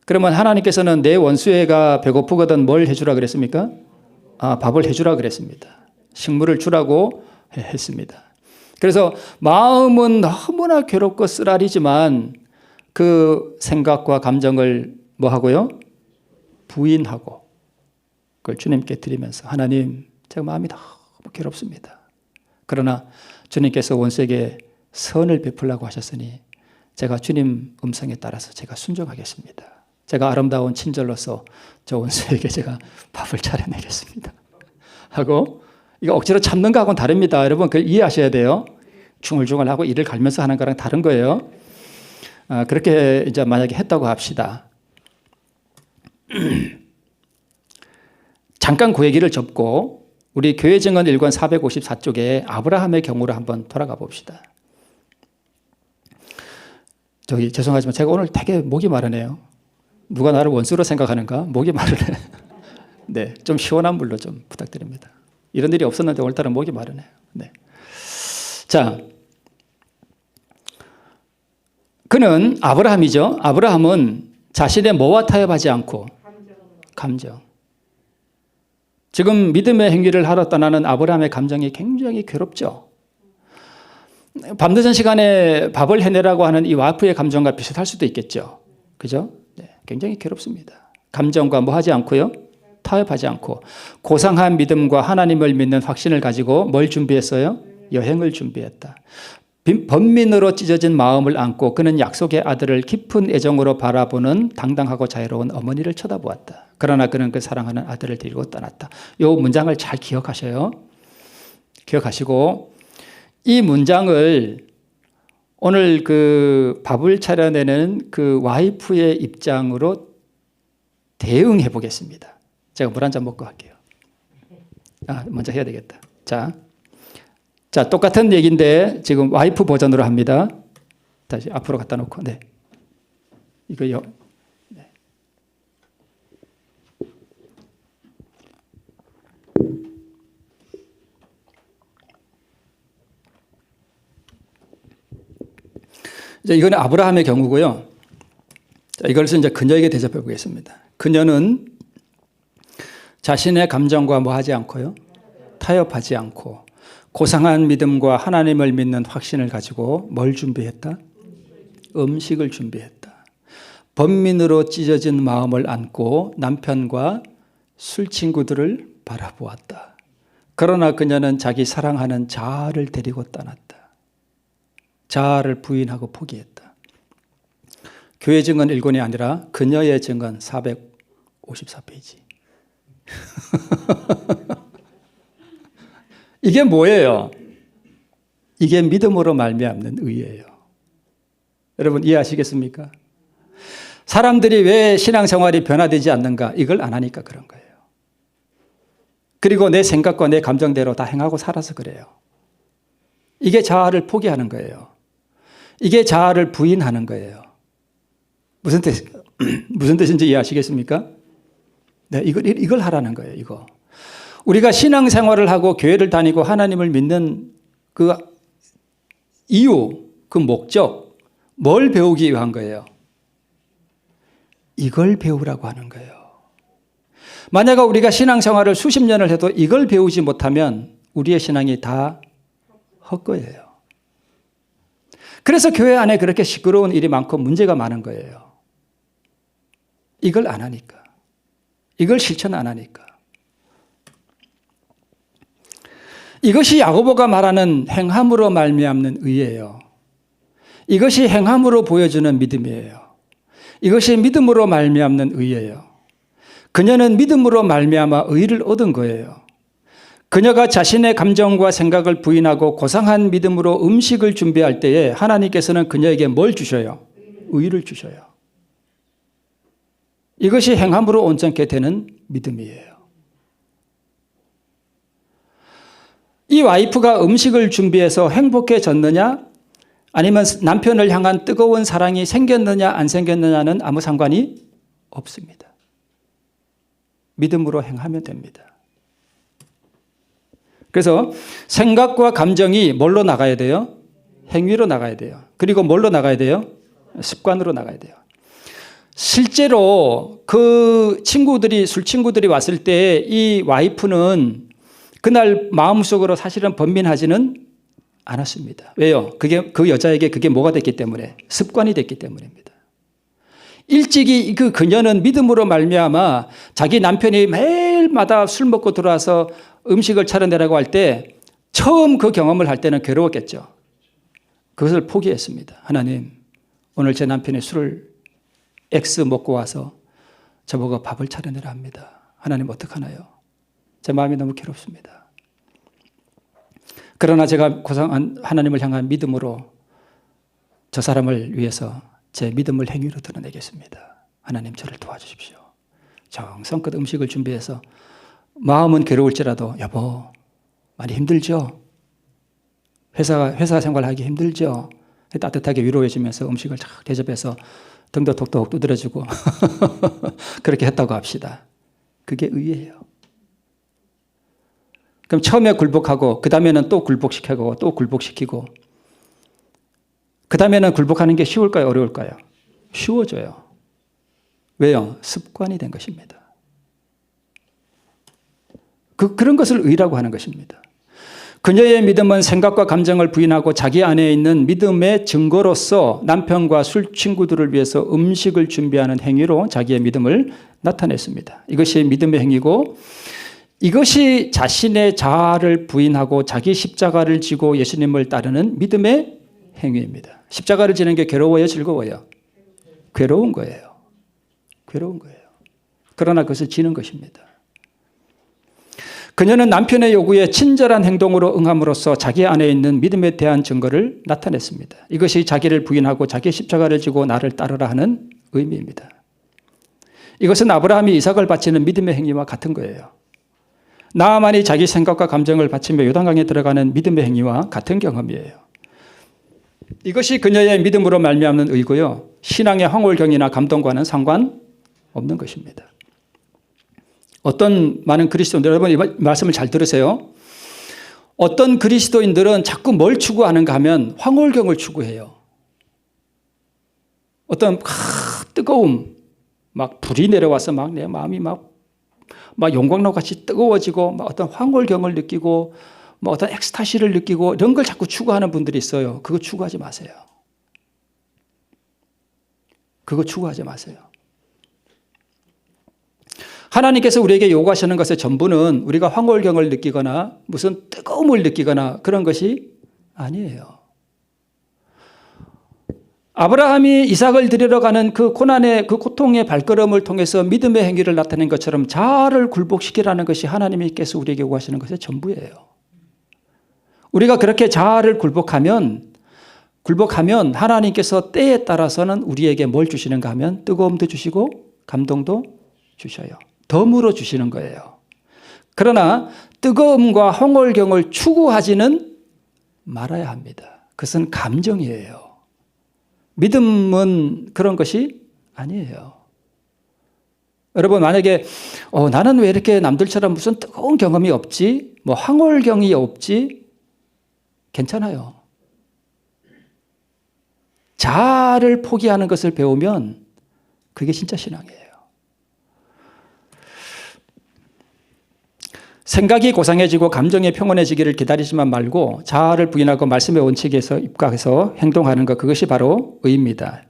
그러면 하나님께서는 내 원수애가 배고프거든 뭘 해주라 그랬습니까? 밥을 해주라 그랬습니다. 식물을 주라고 했습니다. 그래서 마음은 너무나 괴롭고 쓰라리지만 그 생각과 감정을 뭐 하고요? 부인하고 그걸 주님께 드리면서, 하나님, 제가 마음이 너무 괴롭습니다. 그러나 주님께서 원수에게 선을 베풀라고 하셨으니 제가 주님 음성에 따라서 제가 순종하겠습니다. 제가 아름다운 친절로서 저 원수에게 제가 밥을 차려내겠습니다. 하고, 이거 억지로 참는 거하고는 다릅니다. 여러분, 그걸 이해하셔야 돼요. 중얼중얼하고 이를 갈면서 하는 거랑 다른 거예요. 그렇게 이제 만약에 했다고 합시다. 잠깐 그 얘기를 접고 우리 교회 증언 1권 454쪽에 아브라함의 경우로 한번 돌아가 봅시다. 죄송하지만 제가 오늘 되게 목이 마르네요. 누가 나를 원수로 생각하는가? 목이 마르네. 네, 좀 시원한 물로 좀 부탁드립니다. 이런 일이 없었는데 오늘따라 목이 마르네요. 네. 자, 그는 아브라함이죠. 아브라함은 자신의 뭐와 타협하지 않고 감정. 지금 믿음의 행위를 하러 떠나는 아브라함의 감정이 굉장히 괴롭죠. 밤늦은 시간에 밥을 해내라고 하는 이 와이프의 감정과 비슷할 수도 있겠죠. 그죠? 네, 굉장히 괴롭습니다. 감정과 뭐 하지 않고요? 타협하지 않고 고상한 믿음과 하나님을 믿는 확신을 가지고 뭘 준비했어요? 여행을 준비했다. 번민으로 찢어진 마음을 안고 그는 약속의 아들을 깊은 애정으로 바라보는 당당하고 자유로운 어머니를 쳐다보았다. 그러나 그는 그 사랑하는 아들을 데리고 떠났다. 이 문장을 잘 기억하셔요. 기억하시고 이 문장을 오늘 그 밥을 차려내는 그 와이프의 입장으로 대응해 보겠습니다. 제가 물 한 잔 먹고 할게요. 먼저 해야 되겠다. 자, 똑같은 얘기인데 지금 와이프 버전으로 합니다. 다시 앞으로 갖다 놓고, 네. 이거요. 네. 이제 이거는 아브라함의 경우고요. 자, 이것을 이제 그녀에게 대접해 보겠습니다. 그녀는 자신의 감정과 뭐 하지 않고요. 타협하지 않고 고상한 믿음과 하나님을 믿는 확신을 가지고 뭘 준비했다? 음식을 준비했다. 번민으로 찢어진 마음을 안고 남편과 술 친구들을 바라보았다. 그러나 그녀는 자기 사랑하는 자아를 데리고 떠났다. 자아를 부인하고 포기했다. 교회 증언 1권이 아니라 그녀의 증언 454페이지. 이게 뭐예요? 이게 믿음으로 말미암는 의예요. 여러분 이해하시겠습니까? 사람들이 왜 신앙생활이 변화되지 않는가? 이걸 안 하니까 그런 거예요. 그리고 내 생각과 내 감정대로 다 행하고 살아서 그래요. 이게 자아를 포기하는 거예요. 이게 자아를 부인하는 거예요. 무슨 뜻인지 이해하시겠습니까? 네, 이걸 하라는 거예요, 이거. 우리가 신앙생활을 하고 교회를 다니고 하나님을 믿는 그 이유, 그 목적, 뭘 배우기 위한 거예요? 이걸 배우라고 하는 거예요. 만약 우리가 신앙생활을 수십 년을 해도 이걸 배우지 못하면 우리의 신앙이 다 헛거예요. 그래서 교회 안에 그렇게 시끄러운 일이 많고 문제가 많은 거예요. 이걸 안 하니까. 이걸 실천 안 하니까. 이것이 야고보가 말하는 행함으로 말미암는 의예요. 이것이 행함으로 보여주는 믿음이에요. 이것이 믿음으로 말미암는 의예요. 그녀는 믿음으로 말미암아 의를 얻은 거예요. 그녀가 자신의 감정과 생각을 부인하고 고상한 믿음으로 음식을 준비할 때에 하나님께서는 그녀에게 뭘 주셔요? 의를 주셔요. 이것이 행함으로 온전케 되는 믿음이에요. 이 와이프가 음식을 준비해서 행복해졌느냐 아니면 남편을 향한 뜨거운 사랑이 생겼느냐 안 생겼느냐는 아무 상관이 없습니다. 믿음으로 행하면 됩니다. 그래서 생각과 감정이 뭘로 나가야 돼요? 행위로 나가야 돼요. 그리고 뭘로 나가야 돼요? 습관으로 나가야 돼요. 실제로 그 술 친구들이 왔을 때 이 와이프는 그날 마음속으로 사실은 번민하지는 않았습니다. 왜요? 그 여자에게 그게 뭐가 됐기 때문에? 습관이 됐기 때문입니다. 일찍이 그녀는 믿음으로 말미암아 자기 남편이 매일마다 술 먹고 들어와서 음식을 차려내라고 할 때 처음 그 경험을 할 때는 괴로웠겠죠. 그것을 포기했습니다. 하나님, 오늘 제 남편이 술을 X 먹고 와서 저보고 밥을 차려내라 합니다. 하나님 어떡하나요? 제 마음이 너무 괴롭습니다. 그러나 제가 고상한 하나님을 향한 믿음으로 저 사람을 위해서 제 믿음을 행위로 드러내겠습니다. 하나님 저를 도와주십시오. 정성껏 음식을 준비해서 마음은 괴로울지라도 여보 많이 힘들죠? 회사 생활하기 힘들죠? 따뜻하게 위로해 주면서 음식을 쫙 대접해서 등도 톡톡 두드려주고 그렇게 했다고 합시다. 그게 의예요. 그럼 처음에 굴복하고 그 다음에는 또 굴복시키고 또 굴복시키고 그 다음에는 굴복하는 게 쉬울까요? 어려울까요? 쉬워져요. 왜요? 습관이 된 것입니다. 그런 것을 의라고 하는 것입니다. 그녀의 믿음은 생각과 감정을 부인하고 자기 안에 있는 믿음의 증거로서 남편과 술 친구들을 위해서 음식을 준비하는 행위로 자기의 믿음을 나타냈습니다. 이것이 믿음의 행위고 이것이 자신의 자아를 부인하고 자기 십자가를 지고 예수님을 따르는 믿음의 행위입니다. 십자가를 지는 게 괴로워요? 즐거워요? 괴로운 거예요. 괴로운 거예요. 그러나 그것을 지는 것입니다. 그녀는 남편의 요구에 친절한 행동으로 응함으로써 자기 안에 있는 믿음에 대한 증거를 나타냈습니다. 이것이 자기를 부인하고 자기 십자가를 지고 나를 따르라 하는 의미입니다. 이것은 아브라함이 이삭을 바치는 믿음의 행위와 같은 거예요. 나아만이 자기 생각과 감정을 바치며 요단강에 들어가는 믿음의 행위와 같은 경험이에요. 이것이 그녀의 믿음으로 말미암는 의고요. 신앙의 황홀경이나 감동과는 상관없는 것입니다. 어떤 많은 그리스도인들, 여러분 이 말씀을 잘 들으세요. 어떤 그리스도인들은 자꾸 뭘 추구하는가 하면 황홀경을 추구해요. 어떤 뜨거움, 막 불이 내려와서 막 내 마음이 막 용광로 같이 뜨거워지고 막 어떤 황홀경을 느끼고 뭐 어떤 엑스타시를 느끼고 이런 걸 자꾸 추구하는 분들이 있어요. 그거 추구하지 마세요. 그거 추구하지 마세요. 하나님께서 우리에게 요구하시는 것의 전부는 우리가 황홀경을 느끼거나 무슨 뜨거움을 느끼거나 그런 것이 아니에요. 아브라함이 이삭을 드리러 가는 그 고난의 그 고통의 발걸음을 통해서 믿음의 행위를 나타낸 것처럼 자아를 굴복시키라는 것이 하나님께서 우리에게 요구하시는 것의 전부예요. 우리가 그렇게 자아를 굴복하면 하나님께서 때에 따라서는 우리에게 뭘 주시는가 하면 뜨거움도 주시고 감동도 주셔요. 덤으로 주시는 거예요. 그러나 뜨거움과 황홀경을 추구하지는 말아야 합니다. 그것은 감정이에요. 믿음은 그런 것이 아니에요. 여러분 만약에 나는 왜 이렇게 남들처럼 무슨 뜨거운 경험이 없지? 뭐 황홀경이 없지? 괜찮아요. 자아를 포기하는 것을 배우면 그게 진짜 신앙이에요. 생각이 고상해지고 감정이 평온해지기를 기다리지만 말고 자아를 부인하고 말씀의 원칙에서 입각해서 행동하는 것, 그것이 바로 의입니다.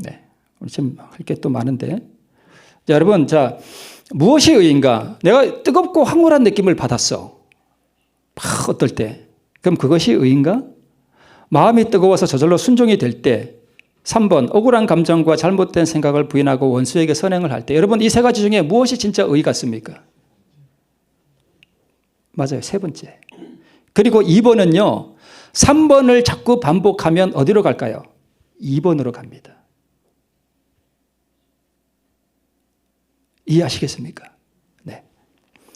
네, 우리 지금 할 게 또 많은데, 자, 여러분, 자 무엇이 의인가? 내가 뜨겁고 황홀한 느낌을 받았어. 막 어떨 때, 그럼 그것이 의인가? 마음이 뜨거워서 저절로 순종이 될 때. 3번, 억울한 감정과 잘못된 생각을 부인하고 원수에게 선행을 할 때. 여러분 이 세 가지 중에 무엇이 진짜 의 같습니까? 맞아요. 세 번째. 그리고 2번은요. 3번을 자꾸 반복하면 어디로 갈까요? 2번으로 갑니다. 이해하시겠습니까? 네.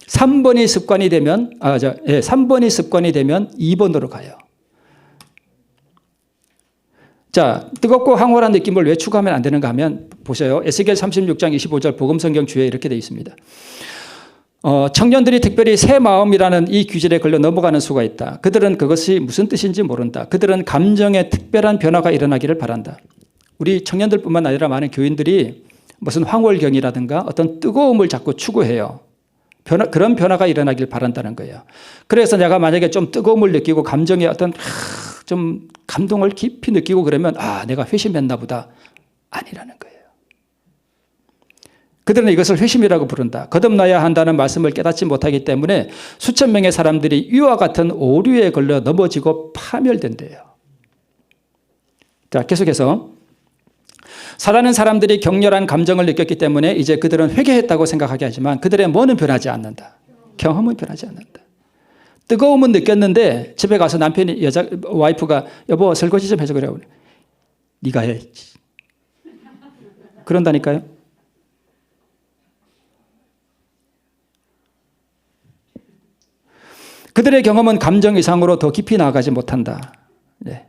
3번이 습관이 되면 3번이 습관이 되면 2번으로 가요. 자, 뜨겁고 황홀한 느낌을 왜 추구하면 안 되는가 하면 보세요. 에스겔 36장 25절 복음성경 주에 이렇게 되어 있습니다. 청년들이 특별히 새 마음이라는 이 규절에 걸려 넘어가는 수가 있다. 그들은 그것이 무슨 뜻인지 모른다. 그들은 감정에 특별한 변화가 일어나기를 바란다. 우리 청년들뿐만 아니라 많은 교인들이 무슨 황홀경이라든가 어떤 뜨거움을 자꾸 추구해요. 그런 변화가 일어나길 바란다는 거예요. 그래서 내가 만약에 좀 뜨거움을 느끼고 감정에 어떤 좀 감동을 깊이 느끼고 그러면 내가 회심했나 보다. 아니라는 거예요. 그들은 이것을 회심이라고 부른다. 거듭나야 한다는 말씀을 깨닫지 못하기 때문에 수천 명의 사람들이 이와 같은 오류에 걸려 넘어지고 파멸된대요. 자, 계속해서 살아는 사람들이 격렬한 감정을 느꼈기 때문에 이제 그들은 회개했다고 생각하게 하지만 그들의 뭐는 변하지 않는다. 경험은 변하지 않는다. 뜨거움은 느꼈는데 집에 가서 남편이 와이프가 여보 설거지 좀 해줘 그래요. 네가 해. 그런다니까요. 그들의 경험은 감정 이상으로 더 깊이 나아가지 못한다. 네.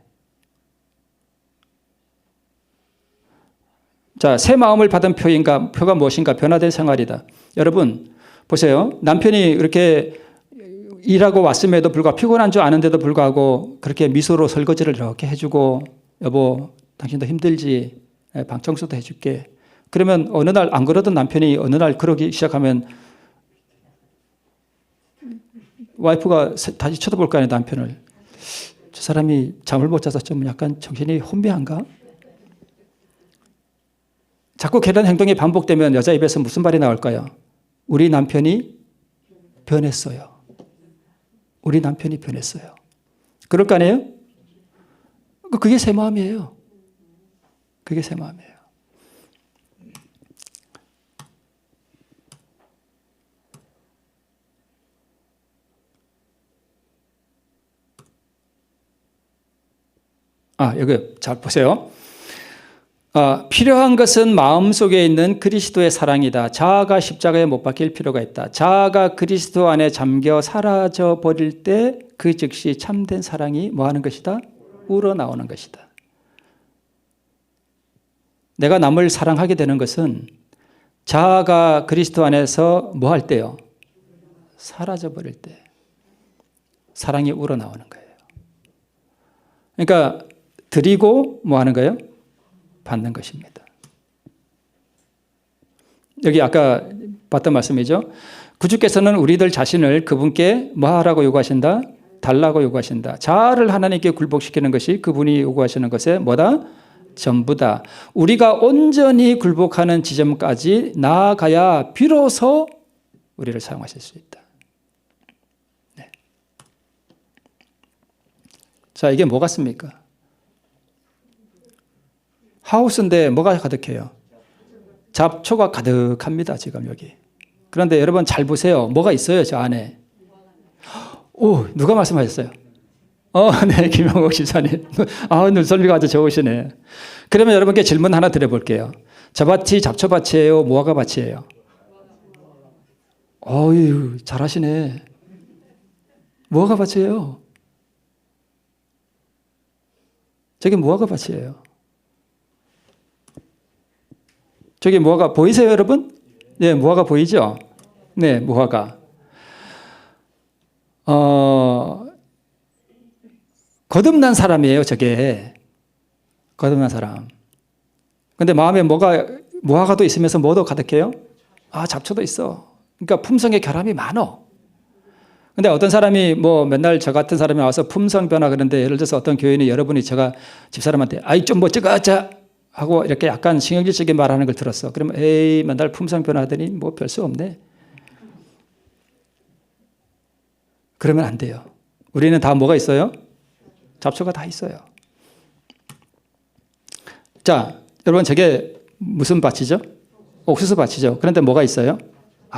자, 새 마음을 받은 표가 무엇인가? 변화된 생활이다. 여러분 보세요. 남편이 이렇게 일하고 왔음에도 불구하고 피곤한 줄 아는데도 불구하고 그렇게 미소로 설거지를 이렇게 해주고 여보 당신도 힘들지? 방 청소도 해줄게. 그러면 어느 날 안 그러던 남편이 어느 날 그러기 시작하면 와이프가 다시 쳐다볼 거 아니에요. 남편을. 저 사람이 잠을 못 자서 좀 약간 정신이 혼미한가? 자꾸 그런 행동이 반복되면 여자 입에서 무슨 말이 나올까요? 우리 남편이 변했어요. 우리 남편이 변했어요. 그럴 거 아니에요? 그게 새 마음이에요. 그게 새 마음이에요. 여기 잘 보세요. 필요한 것은 마음속에 있는 그리스도의 사랑이다. 자아가 십자가에 못 박힐 필요가 있다. 자아가 그리스도 안에 잠겨 사라져 버릴 때 그 즉시 참된 사랑이 뭐 하는 것이다? 우러나오는 것이다. 내가 남을 사랑하게 되는 것은 자아가 그리스도 안에서 뭐 할 때요? 사라져 버릴 때 사랑이 우러나오는 거예요. 그러니까 드리고 뭐 하는 거예요? 받는 것입니다. 여기 아까 봤던 말씀이죠. 구주께서는 우리들 자신을 그분께 뭐 하라고 요구하신다? 달라고 요구하신다. 자아를 하나님께 굴복시키는 것이 그분이 요구하시는 것에 뭐다? 전부다. 우리가 온전히 굴복하는 지점까지 나아가야 비로소 우리를 사용하실 수 있다. 네. 자, 이게 뭐 같습니까? 하우스인데 뭐가 가득해요? 잡초가 가득합니다. 지금 여기. 그런데 여러분 잘 보세요. 뭐가 있어요? 저 안에. 오, 누가 말씀하셨어요? 네, 김영옥 지사님. 눈썰미가 아주 좋으시네. 그러면 여러분께 질문 하나 드려볼게요. 저 밭이 잡초밭이에요? 무화과 밭이에요? 어휴, 잘하시네. 무화과 밭이에요. 저게 무화과 밭이에요. 저기 무화과 보이세요, 여러분? 네, 무화과 보이죠? 네, 무화과. 거듭난 사람이에요, 저게. 거듭난 사람. 근데 마음에 무화과도 있으면서 뭐도 가득해요? 잡초도 있어. 그러니까 품성의 결함이 많어. 근데 어떤 사람이 맨날 저 같은 사람이 와서 품성 변화 그러는데 예를 들어서 어떤 교인이 여러분이 제가 집사람한테 좀 멋지가자 하고 이렇게 약간 신경질적인 말하는 걸 들었어. 그러면 맨날 품성 변화하더니 별 수 없네. 그러면 안 돼요. 우리는 다 뭐가 있어요? 잡초가 다 있어요. 자, 여러분 저게 무슨 밭이죠? 옥수수 밭이죠. 그런데 뭐가 있어요?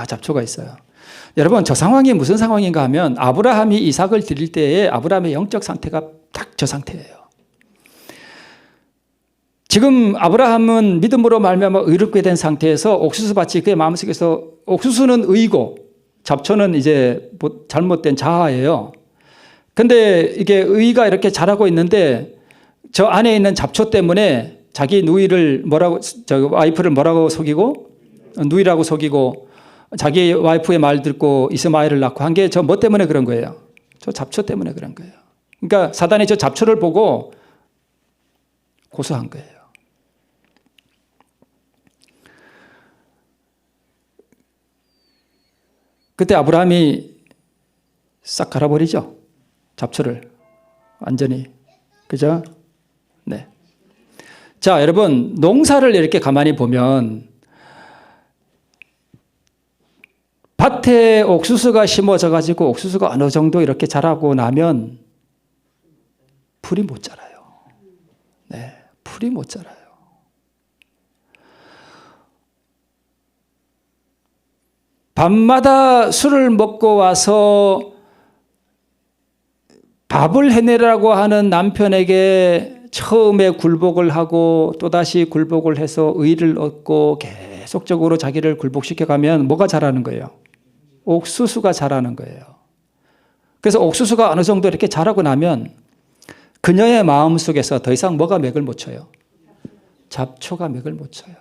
잡초가 있어요. 여러분 저 상황이 무슨 상황인가 하면 아브라함이 이삭을 드릴 때에 아브라함의 영적 상태가 딱 저 상태예요. 지금 아브라함은 믿음으로 말미암아 의롭게 된 상태에서 옥수수밭이 그의 마음속에서 옥수수는 의고 잡초는 이제 잘못된 자아예요. 근데 이게 의가 이렇게 자라고 있는데 저 안에 있는 잡초 때문에 자기 누이를 와이프를 뭐라고 속이고 누이라고 속이고 자기 와이프의 말 듣고 이스마엘을 낳고 한 게 저 뭐 때문에 그런 거예요? 저 잡초 때문에 그런 거예요. 그러니까 사단이 저 잡초를 보고 고소한 거예요. 그때 아브라함이 싹 갈아버리죠. 잡초를. 완전히. 그죠? 네. 자, 여러분, 농사를 이렇게 가만히 보면 밭에 옥수수가 심어져 가지고 옥수수가 어느 정도 이렇게 자라고 나면 풀이 못 자라요. 네. 풀이 못 자라요. 밤마다 술을 먹고 와서 밥을 해내라고 하는 남편에게 처음에 굴복을 하고 또다시 굴복을 해서 의의를 얻고 계속적으로 자기를 굴복시켜가면 뭐가 자라는 거예요? 옥수수가 자라는 거예요. 그래서 옥수수가 어느 정도 이렇게 자라고 나면 그녀의 마음 속에서 더 이상 뭐가 맥을 못 쳐요? 잡초가 맥을 못 쳐요.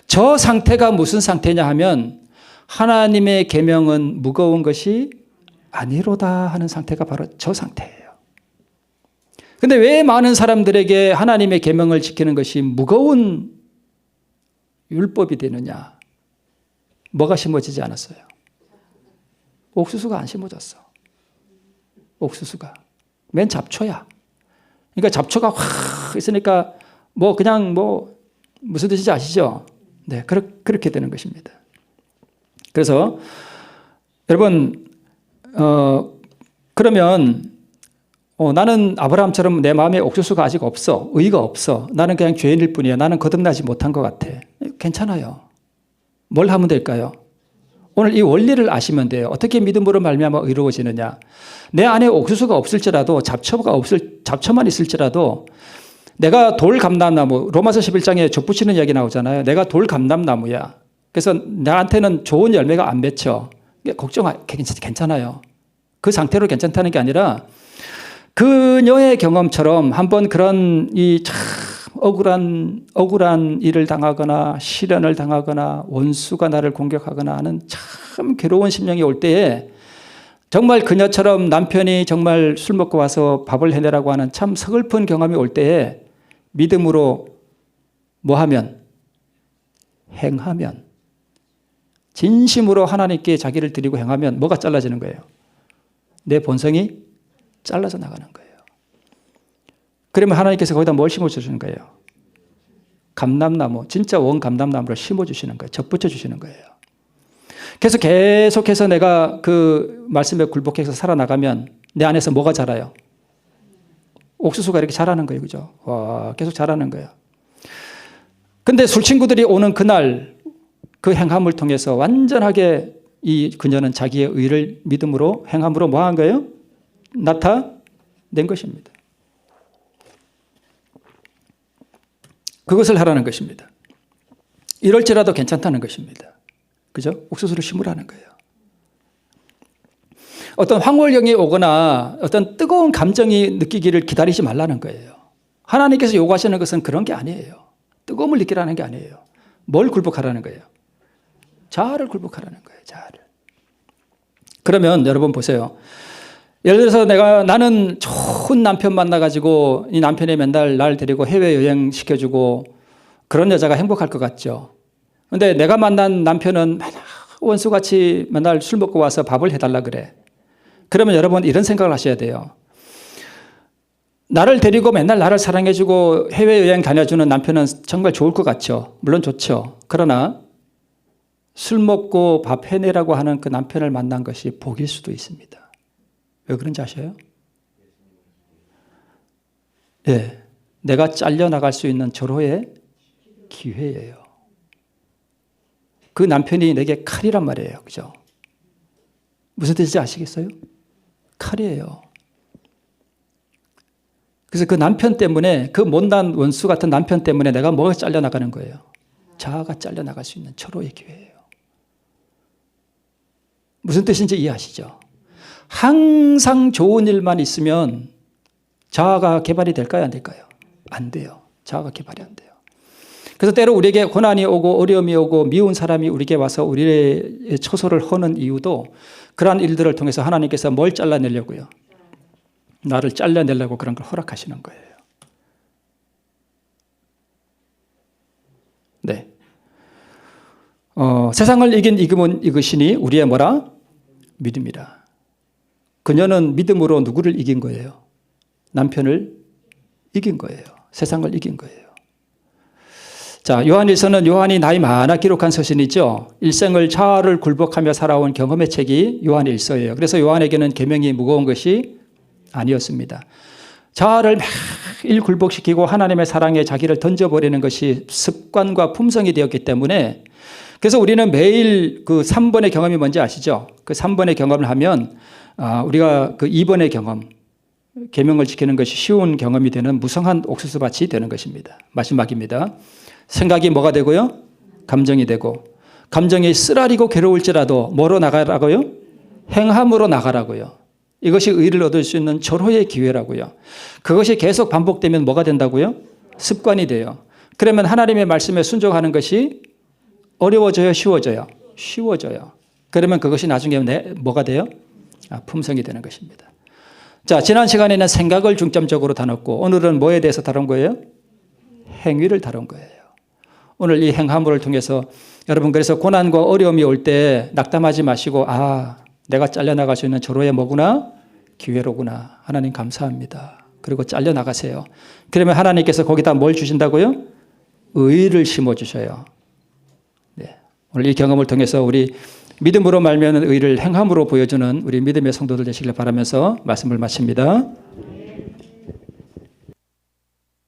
저 상태가 무슨 상태냐 하면 하나님의 계명은 무거운 것이 아니로다 하는 상태가 바로 저 상태예요. 근데 왜 많은 사람들에게 하나님의 계명을 지키는 것이 무거운 율법이 되느냐? 뭐가 심어지지 않았어요? 옥수수가 안 심어졌어. 옥수수가. 맨 잡초야. 그러니까 잡초가 확 있으니까 뭐 그냥 뭐 무슨 뜻인지 아시죠? 네, 그렇게 되는 것입니다. 그래서 여러분 그러면 나는 아브라함처럼 내 마음에 옥수수가 아직 없어. 의의가 없어. 나는 그냥 죄인일 뿐이야. 나는 거듭나지 못한 것 같아. 괜찮아요. 뭘 하면 될까요? 오늘 이 원리를 아시면 돼요. 어떻게 믿음으로 말미암아 의로워지느냐. 내 안에 옥수수가 없을지라도 잡초만 있을지라도 내가 돌감람나무, 로마서 11장에 족붙이는 이야기 나오잖아요. 내가 돌감람나무야. 그래서 나한테는 좋은 열매가 안 맺혀. 괜찮아요. 그 상태로 괜찮다는 게 아니라 그녀의 경험처럼 한번 그런 이 참 억울한 일을 당하거나 시련을 당하거나 원수가 나를 공격하거나 하는 참 괴로운 심령이 올 때에 정말 그녀처럼 남편이 정말 술 먹고 와서 밥을 해내라고 하는 참 서글픈 경험이 올 때에 믿음으로 뭐 하면? 행하면. 진심으로 하나님께 자기를 드리고 행하면 뭐가 잘라지는 거예요? 내 본성이 잘라져 나가는 거예요. 그러면 하나님께서 거기다 뭘 심어주시는 거예요? 감람나무, 진짜 원 감람나무를 심어주시는 거예요. 접붙여 주시는 거예요. 그래서 계속해서 내가 그 말씀에 굴복해서 살아나가면 내 안에서 뭐가 자라요? 옥수수가 이렇게 자라는 거예요. 그죠? 와, 계속 자라는 거예요. 근데 술친구들이 오는 그날 그 행함을 통해서 완전하게 이 그녀는 자기의 의를 믿음으로 행함으로 뭐 한 거예요? 나타낸 것입니다. 그것을 하라는 것입니다. 이럴지라도 괜찮다는 것입니다. 그죠? 옥수수를 심으라는 거예요. 어떤 황홀경이 오거나 어떤 뜨거운 감정이 느끼기를 기다리지 말라는 거예요. 하나님께서 요구하시는 것은 그런 게 아니에요. 뜨거움을 느끼라는 게 아니에요. 뭘 굴복하라는 거예요? 자아를 굴복하라는 거예요. 자아를. 그러면 여러분 보세요. 예를 들어서 나는 좋은 남편 만나가지고 이 남편이 맨날 날 데리고 해외여행 시켜주고 그런 여자가 행복할 것 같죠. 근데 내가 만난 남편은 맨날 원수같이 맨날 술 먹고 와서 밥을 해달라 그래. 그러면 여러분 이런 생각을 하셔야 돼요. 나를 데리고 맨날 나를 사랑해주고 해외여행 다녀주는 남편은 정말 좋을 것 같죠. 물론 좋죠. 그러나 술 먹고 밥 해내라고 하는 그 남편을 만난 것이 복일 수도 있습니다. 왜 그런지 아셔요? 예, 내가 잘려나갈 수 있는 절호의 기회예요. 그 남편이 내게 칼이란 말이에요. 그죠? 무슨 뜻인지 아시겠어요? 칼이에요. 그래서 그 남편 때문에, 그 못난 원수 같은 남편 때문에 내가 뭐가 잘려나가는 거예요? 자아가 잘려나갈 수 있는 절호의 기회예요. 무슨 뜻인지 이해하시죠? 항상 좋은 일만 있으면 자아가 개발이 될까요? 안 될까요? 안 돼요. 자아가 개발이 안 돼요. 그래서 때로 우리에게 고난이 오고 어려움이 오고 미운 사람이 우리에게 와서 우리의 처소를 허는 이유도 그러한 일들을 통해서 하나님께서 뭘 잘라내려고요? 나를 잘라내려고 그런 걸 허락하시는 거예요. 네. 세상을 이긴 이것이니 우리의 뭐라? 믿음이라. 그녀는 믿음으로 누구를 이긴 거예요? 남편을 이긴 거예요. 세상을 이긴 거예요. 자, 요한일서는 요한이 나이 많아 기록한 서신이죠. 일생을 자아를 굴복하며 살아온 경험의 책이 요한일서예요. 그래서 요한에게는 계명이 무거운 것이 아니었습니다. 자아를 매일 굴복시키고 하나님의 사랑에 자기를 던져버리는 것이 습관과 품성이 되었기 때문에 그래서 우리는 매일 그 3번의 경험이 뭔지 아시죠? 그 3번의 경험을 하면 우리가 그 2번의 경험, 계명을 지키는 것이 쉬운 경험이 되는 무성한 옥수수밭이 되는 것입니다. 마지막입니다. 생각이 뭐가 되고요? 감정이 되고, 감정이 쓰라리고 괴로울지라도 뭐로 나가라고요? 행함으로 나가라고요. 이것이 의를 얻을 수 있는 절호의 기회라고요. 그것이 계속 반복되면 뭐가 된다고요? 습관이 돼요. 그러면 하나님의 말씀에 순종하는 것이 어려워져요? 쉬워져요? 쉬워져요. 그러면 그것이 나중에 뭐가 돼요? 품성이 되는 것입니다. 자, 지난 시간에는 생각을 중점적으로 다뤘고 오늘은 뭐에 대해서 다룬 거예요? 행위를 다룬 거예요. 오늘 이 행함을 통해서 여러분 그래서 고난과 어려움이 올 때 낙담하지 마시고 내가 잘려나갈 수 있는 절호의 뭐구나? 기회로구나. 하나님 감사합니다. 그리고 잘려나가세요. 그러면 하나님께서 거기다 뭘 주신다고요? 의를 심어주셔요. 네. 오늘 이 경험을 통해서 우리 믿음으로 말미암은 의를 행함으로 보여주는 우리 믿음의 성도들 되시길 바라면서 말씀을 마칩니다.